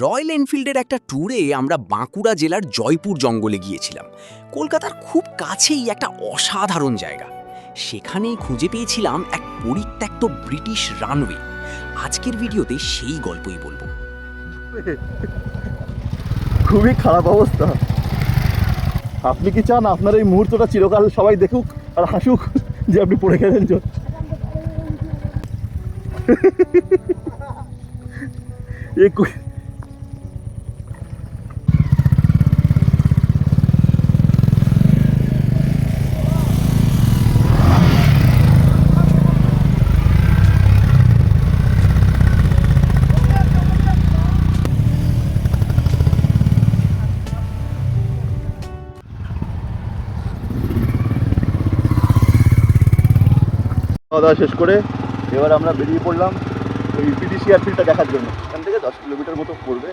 Royal এনফিল্ডের একটা ট্যুরে আমরা বাঁকুড়া জেলার জয়পুর জঙ্গলে গিয়েছিলাম। কলকাতার খুব কাছেই একটা অসাধারণ জায়গা। সেখানেই খুঁজে পেয়েছিলাম এক পরিত্যক্ত ব্রিটিশ রানওয়ে। আজকের ভিডিওতে সেই গল্পই বলবো। খুবই খারাপ অবস্থা। আপনি কি চান আপনার এই মুহূর্তটা চিরকাল সবাই দেখুক আর হাসুক যে আপনি পড়ে গেলেন? খাওয়া দাওয়া শেষ করে এবার আমরা বেরিয়ে পড়লাম ওই বিদেশি এয়ারফিল্ডটা দেখার জন্য। এখান থেকে 10 কিলোমিটার মতো পড়বে।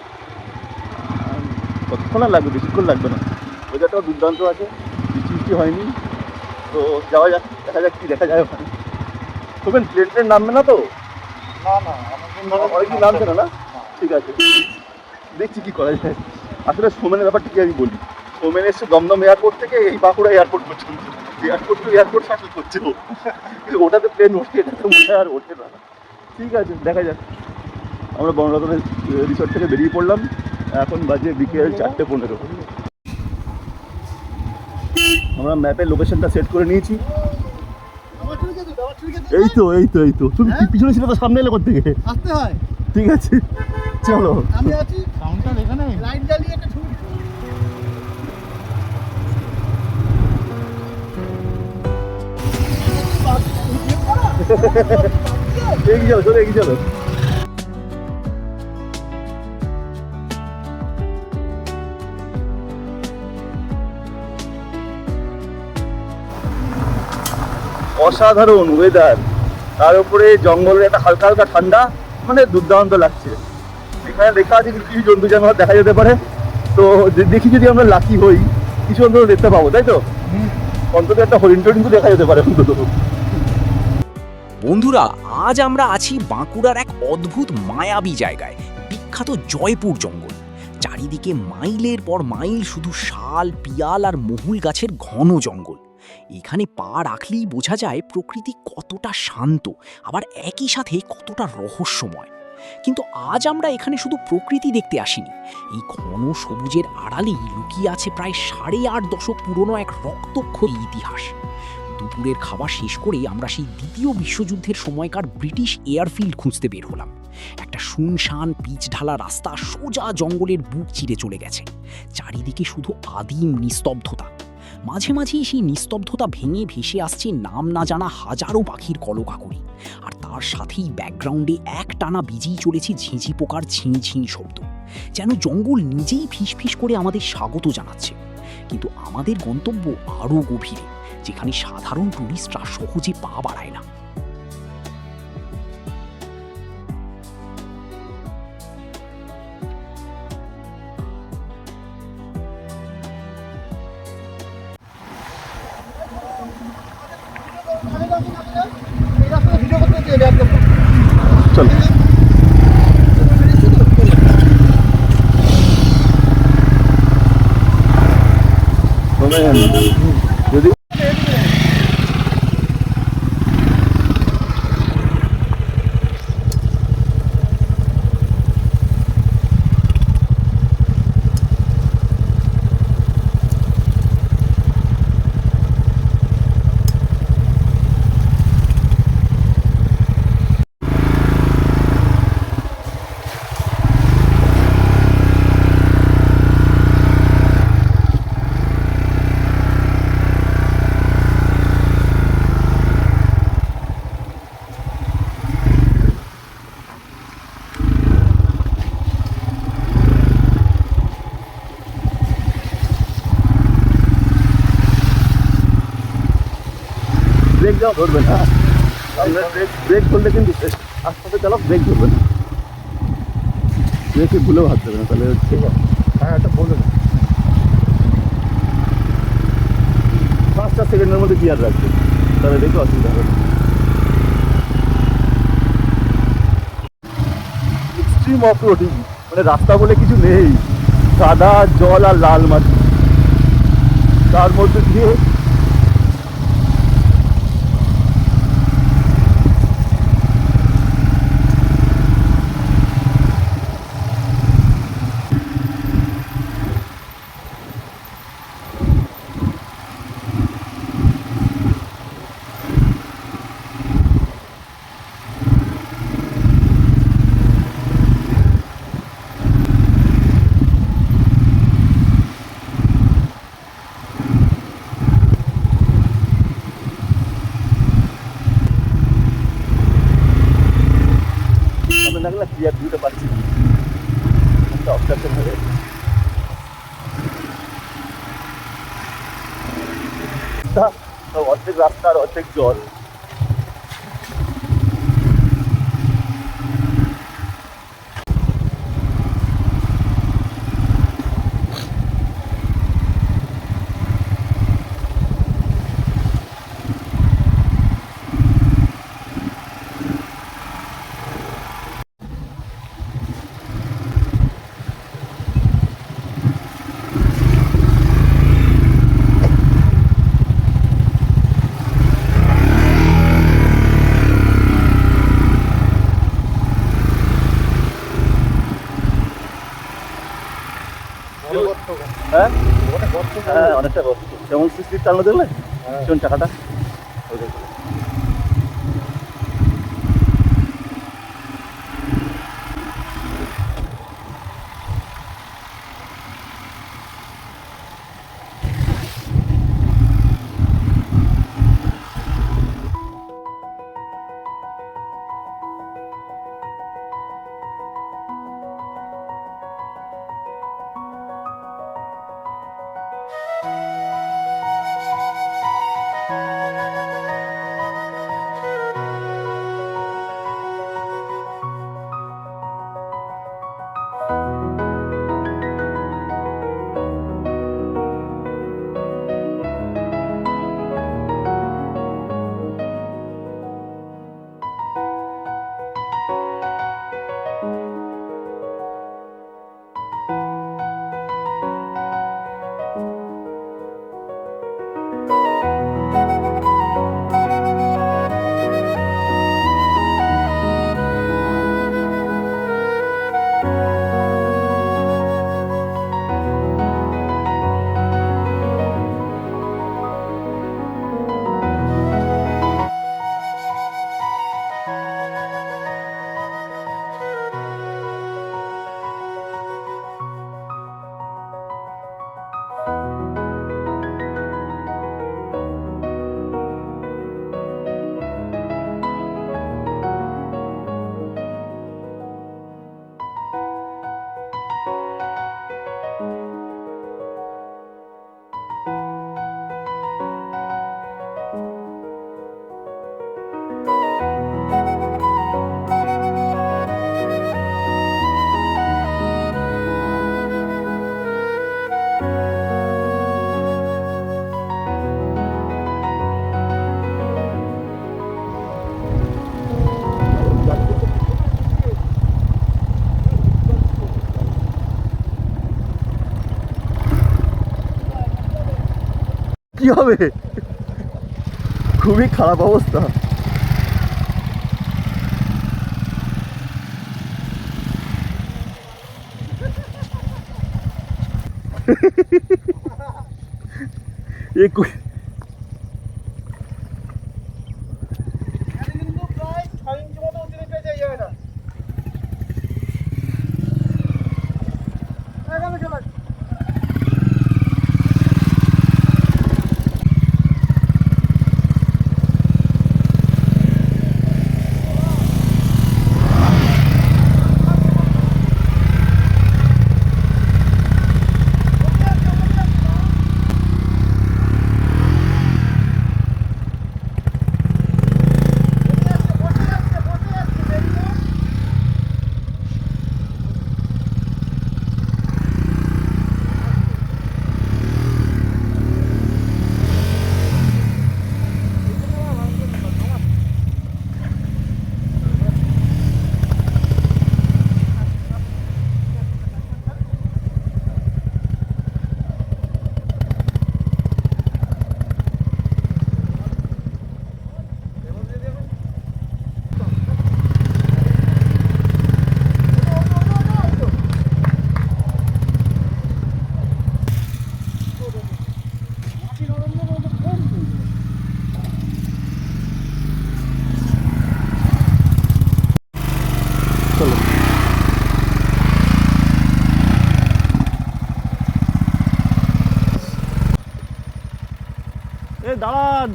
কতক্ষণ আর লাগবে, বেশিক্ষণ লাগবে না। ওয়েদারটাও দুর্দান্ত আছে, বৃষ্টি হয়নি। তো যাওয়া যাক, দেখা যাক কি দেখা যায় ওখানে। তবে প্লেন নামবে না তো? না অনেক নামছে না? ঠিক আছে, দেখছি কি করা যায়। আসলে সোমেনের ব্যাপারটা কি আমি বলি, সোমেন এসছে দমদম এয়ারপোর্ট থেকে এই বাঁকুড়া এয়ারপোর্ট পর্যন্ত। এয়ারপোর্ট টু এয়ারপোর্ট শাটল করছে ও, কিন্তু ওটাতে প্লেন ওঠে, এটাতে মনে আর ওঠে না। ঠিক আছে, দেখা যাক। আমরা বনরত্নের রিসর্ট থেকে বেরিয়ে পড়লাম। এখন বাজে বিকেল 4:15। আমরা ম্যাপের লোকেশনটা সেট করে নিয়েছি। এই তো তুমি পিছনে ছিল তো, সামনে এলে কোথা থেকে আসতে হয়? ঠিক আছে, চলো। আমি আছি কাউন্টার এখানে, লাইট জ্বালিয়ে একটা ছবি। এগিয়ে চলো। অসাধারণ ওয়েদার, তার উপরে জঙ্গলের একটা হালকা হালকা ঠান্ডা, মানে দুর্দান্ত লাগছে। এখানে লেখা আছে কিছু জন্তু জানোয়ার দেখা যেতে পারে। তো দেখি যদি আমরা লাকি হই কিছু অন্তত দেখতে পাবো, তাই তো? অন্তত একটা হরিণ টরিণ তো দেখা যেতে পারে অন্তত। বন্ধুরা, আজ আমরা আছি বাঁকুড়ার এক অদ্ভুত মায়াবী জায়গায়, বিখ্যাত জয়পুর জঙ্গল। চারিদিকে মাইলের পর মাইল শুধু শাল, পিয়াল আর মহুল গাছের ঘন জঙ্গল। এখানে পা রাখলেই বোঝা যায় প্রকৃতি কতটা শান্ত, আবার একই সাথে কতটা রহস্যময়। কিন্তু আজ আমরা এখানে শুধু প্রকৃতি দেখতে আসিনি। এই ঘন সবুজের আড়ালেই লুকিয়ে আছে প্রায় 8.5 দশক পুরনো এক রক্তক্ষয়ী ইতিহাস। দুপুরের খাবার শেষ করে আমরা সেই দ্বিতীয় বিশ্বযুদ্ধের সময়কার ব্রিটিশ এয়ারফিল্ড খুঁজতে বের হলাম। একটা শুনশান পিচ ঢালা রাস্তা সোজা জঙ্গলের বুক চিরে চলে গেছে। চারিদিকে শুধু আদিম নিস্তব্ধতা। মাঝে মাঝেই সেই নিস্তব্ধতা ভেঙে ভেসে আসছে নাম না জানা হাজারো পাখির কলকাকলি। আর তার সাথেই ব্যাকগ্রাউন্ডে একটানা বেজেই চলেছে ঝিঁঝি পোকার ঝিঁ শব্দ, যেন জঙ্গল নিজেই ফিসফিস করে আমাদের স্বাগত জানাচ্ছে। কিন্তু আমাদের গন্তব্য আরও গভীরে, যেখানে সাধারণ টুরিস্টরা সহজে পা বাড়ায় না। চলো। যদি ব্রেক যাও ধরবে না, ব্রেক ধরলে কিন্তু আস্তে আস্তে চালাও, ব্রেক ধরবে না। ব্রেকে ভুলেও হাত দেবে না, তাহলে হচ্ছে। হ্যাঁ, এটা বলে 5-4 সেকেন্ডের মধ্যে গিয়ার রাখবে, তাহলে দেখে অসুবিধা হবে। Extreme of roading. মানে রাস্তা বলে কিছু নেই, সাদা জল আর লাল মাটি, তার মধ্যে দিয়ে লাগলে ক্লিয়ার ভিউটা পাচ্ছি একটা অবস্ট্রাকশন হয়ে অর্ধেক রাস্তা আর অর্ধেক জল। হ্যাঁ হ্যাঁ অনেকটা কষ্ট, যেমন সিস্টির চালানো দেখলে কোন চাকাটা কি হবে, খুবই খারাপ অবস্থা। চলো। এ দাঁড়ান,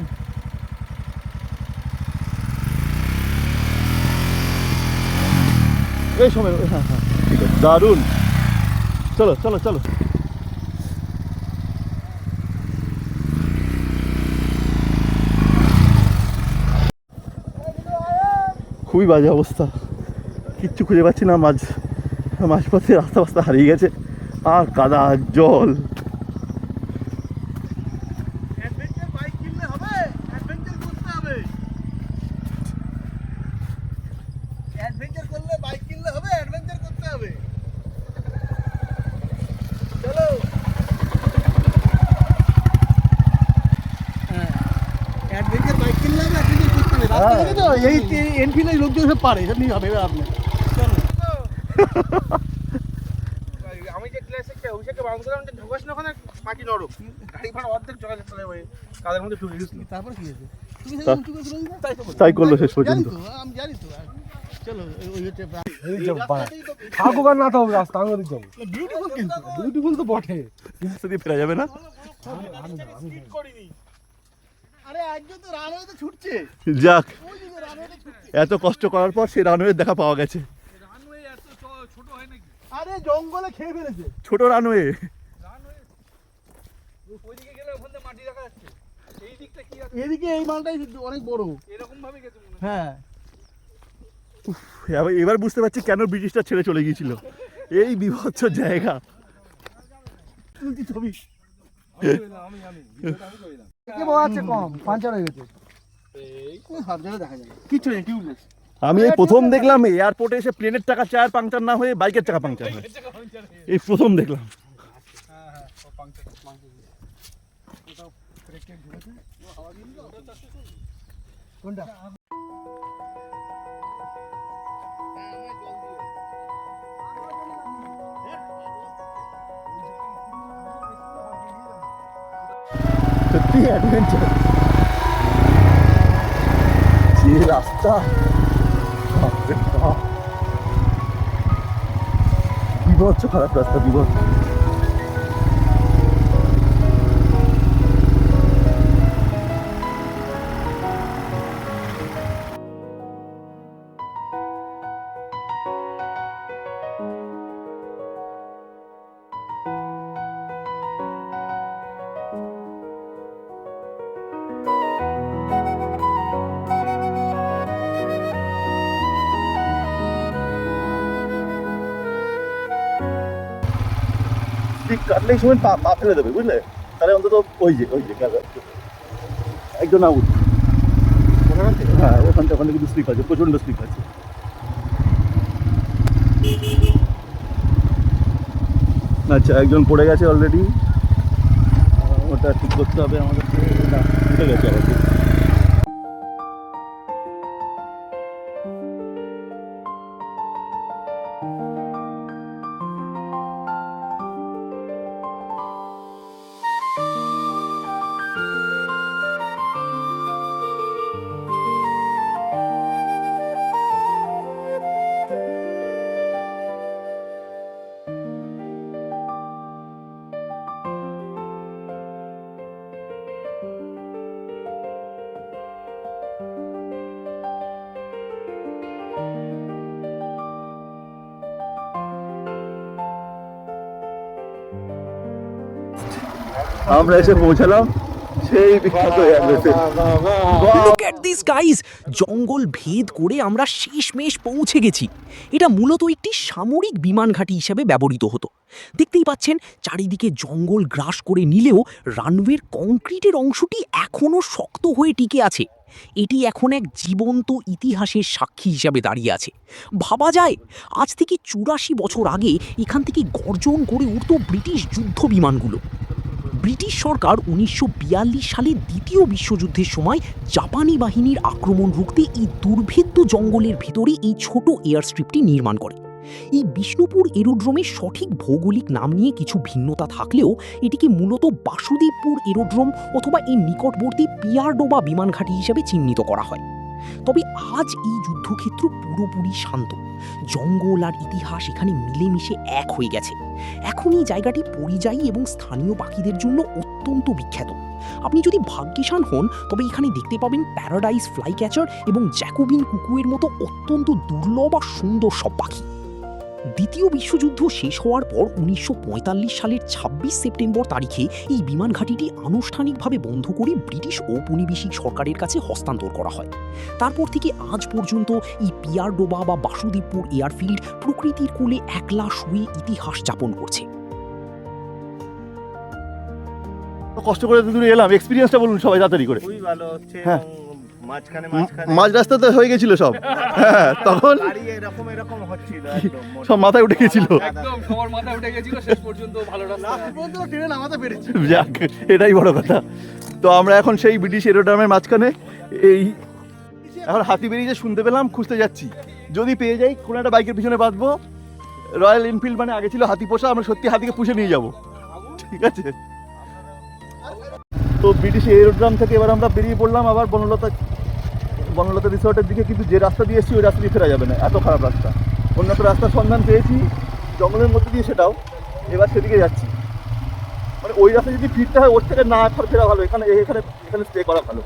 এই সময়, হ্যাঁ হ্যাঁ ঠিক আছে, দারুণ। চলো চলো চলো। খুবই বাজে অবস্থা, কিচ্ছু খুঁজে পাচ্ছি না, মাঝপথে রাস্তা ফাস্তা হারিয়ে গেছে, আর কাদা জল। আমি যে ক্লাসিকটা ওইটাকে বাউন্স করলাম, ঢোকাস না ওখানে, মাটি নরম, গাড়ি ভাড়া অর্ধেক জলে চলে যাবে, কাদের মধ্যে ঢুকে গেছিল। তারপর কি হয়েছে? তুমি সেটা উঁচু করে দিলে না? তাই করলো শেষ পর্যন্ত। আমি জানি তো। চলো ওই হচ্ছে থাকুক আর না থাকুক রাস্তা আমি ওদিক যাবো। বিউটিফুল, কিন্তু বিউটিফুল তো বটে, কিন্তু দিয়ে ফেরা যাবে না। স্পিড করিনি। আরে একজন তো রানওয়েতে ছুটছে। যাক, ওই যে রানওয়েতে ছুটছে। এত কষ্ট করার পর সেই রানওয়ে দেখা পাওয়া গেছে। রানওয়ে এত ছোট হয় নাকি? আরে জঙ্গলে খেয়ে ফেলেছে ছোট রানওয়ে। রানওয়ে। ওইদিকে গেলে ওখানে মাটি দেখা যাচ্ছে, এই দিকটা কি আছে? এদিকে এই মালটাই অনেক বড়, এরকম ভাবে গেছে মনে হয়। হ্যাঁ, এবার বুঝতে পারছি কেন ব্রিটিশটা ছেড়ে চলে গিয়েছিল, এই বিভৎস জায়গা। ছবি আমি এই প্রথম দেখলাম এয়ারপোর্টে এসে প্লেনের টাকা টায়ার পাংচার না হয়ে বাইকের চাকা পাংচার হয়, এই প্রথম দেখলাম। সত্যি অ্যাডভেঞ্চার, যে রাস্তা, বাপরে বাপ, বিভৎস খারাপ রাস্তা, বিভৎস। স্টিক কাটলে এই সময় পা ফেলে দেবে, বুঝলে? তাহলে অন্তত ওই যে একজন আউট। হ্যাঁ, ওখান থেকে কিন্তু স্লিপ আছে, প্রচণ্ড স্লিপ আছে। আচ্ছা, একজন পড়ে গেছে অলরেডি, ওটা ঠিক করতে হবে আমাদেরকে। না, উঠে গেছে আবার। আমরা এসে পৌঁছালাম সেই বিখ্যাত এয়ারবেসে। Look at this guys! জঙ্গল ভেদ করে আমরা শেষমেশ পৌঁছে গেছি। এটা মূলত একটি সামরিক বিমান ঘাঁটি হিসেবে ব্যবহৃত হতো। দেখতেই পাচ্ছেন চারিদিকে জঙ্গল গ্রাস করে নিলেও রানওয়ের কংক্রিটের অংশটি এখনও শক্ত হয়ে টিকে আছে। এটি এখন এক জীবন্ত ইতিহাসের সাক্ষী হিসাবে দাঁড়িয়ে আছে। ভাবা যায়, আজ থেকে 84 বছর আগে এখান থেকে গর্জন করে উঠত ব্রিটিশ যুদ্ধ বিমানগুলো। ব্রিটিশ সরকার 1942 সালে দ্বিতীয় বিশ্বযুদ্ধের সময় জাপানি বাহিনীর আক্রমণ রুখতে এই দুর্ভেদ্য জঙ্গলের ভিতরে এই ছোট এয়ার স্ট্রিপটি নির্মাণ করে। এই বিষ্ণুপুর এরোড্রোমের সঠিক ভৌগোলিক নাম নিয়ে কিছু ভিন্নতা থাকলেও এটিকে মূলত বাসুদেবপুর এরোড্রোম অথবা এই নিকটবর্তী পিয়ারডোবা বিমান ঘাঁটি হিসেবে চিহ্নিত করা হয়। তবে আজ এই যুদ্ধক্ষেত্র পুরোপুরি শান্ত। জঙ্গল আর ইতিহাস এখানে মিলেমিশে এক হয়ে গেছে। এখন এই জায়গাটি পরিযায়ী এবং স্থানীয় পাখিদের জন্য অত্যন্ত বিখ্যাত। আপনি যদি ভাগ্যবান হন তবে এখানে দেখতে পাবেন প্যারাডাইস ফ্লাই ক্যাচার এবং জ্যাকোবিন কুকুয়ের মতো অত্যন্ত দুর্লভ আর সুন্দর সব পাখি। দ্বিতীয় বিশ্বযুদ্ধ শেষ হওয়ার পর 1945 সালের 26 সেপ্টেম্বর তারিখে এই বিমান ঘাঁটিটি আনুষ্ঠানিকভাবে বন্ধ করে ব্রিটিশ ঔপনিবেশিক সরকারের কাছে হস্তান্তর করা হয়। তারপর থেকে আজ পর্যন্ত এই পিয়ারডোবা বা বাসুদেবপুর এয়ারফিল্ড প্রকৃতির কোলে একলা শুয়ে ইতিহাস যাপন করছে। কষ্ট করে দূরে এলাম, এক্সপিরিয়েন্সটা বলুন সবাই তাড়াতাড়ি করে। খুবই ভালো হচ্ছে। হ্যাঁ। মাঝখানে মাঝ রাস্তাতে হয়ে গেছিল সব। হ্যাঁ, তখন গাড়ি এরকম হচ্ছিল একদম সব মাথায় উঠে গেছিল। একদম সবার মাথায় উঠে গেছিল, শেষ পর্যন্ত ভালো রাস্তা। লাস্ট পর্যন্ত ট্রেনে নামাতে পেরেছি। যাক, এটাই বড় কথা। তো আমরা এখন সেই ব্রিটিশ এরোড্রোমের মাঝখানে এই এখন হাতি বেরিয়ে শুনতে পেলাম, খুঁজতে যাচ্ছি। যদি পেয়ে যাই কোনো একটা বাইকের পিছনে বাঁধবো। রয়্যাল এনফিল্ড মানে আগে ছিল হাতি পোষা, আমরা সত্যি হাতিকে পুষে নিয়ে যাব। ঠিক আছে। তো ব্রিটিশ এরোড্রোম থেকে এবার আমরা বেরিয়ে পড়লাম আবার বনলতা রিসর্টের দিকে। কিন্তু যে রাস্তা দিয়ে এসেছি ওই রাস্তা দিয়ে ফেরা যাবে না, এত খারাপ রাস্তা। অন্য একটা রাস্তার সন্ধান পেয়েছি জঙ্গলের মধ্যে দিয়ে, সেটাও এবার সেদিকে যাচ্ছি। মানে ওই রাস্তা যদি ফিরতে হয় ওর থেকে না ফেরা ভালো, এখানে স্টে করা ভালো।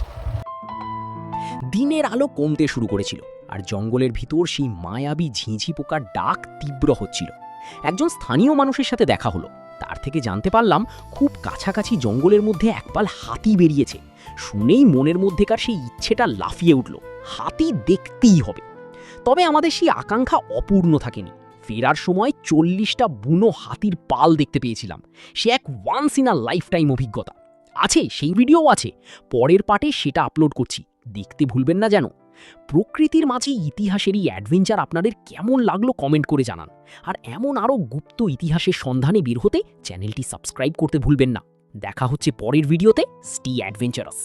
দিনের আলো কমতে শুরু করেছিল আর জঙ্গলের ভিতর সেই মায়াবী ঝিঁঝি পোকার ডাক তীব্র হচ্ছিল। একজন স্থানীয় মানুষের সাথে দেখা হলো। তার থেকে জানতে পারলাম খুব কাছাকাছি জঙ্গলের মধ্যে একপাল হাতি বেরিয়েছে। শুনেই মনের মধ্যেকার সেই ইচ্ছেটা লাফিয়ে উঠল, হাতি দেখতেই হবে। তবে আমাদের সেই আকাঙ্ক্ষা অপূর্ণ থাকেনি। ফেরার সময় 40টা বুনো হাতির পাল দেখতে পেয়েছিলাম। সে এক once in a lifetime অভিজ্ঞতা। আছে, সেই ভিডিও আছে, পরের পার্টে সেটা আপলোড করছি, দেখতে ভুলবেন না যেন। প্রকৃতির মাঝে ইতিহাসের এই অ্যাডভেঞ্চার আপনাদের কেমন লাগলো কমেন্ট করে জানান। আর এমন আরও গুপ্ত ইতিহাসের সন্ধানে বের হতে চ্যানেলটি সাবস্ক্রাইব করতে ভুলবেন না। দেখা হচ্ছে পরের ভিডিওতে। Stay adventurous.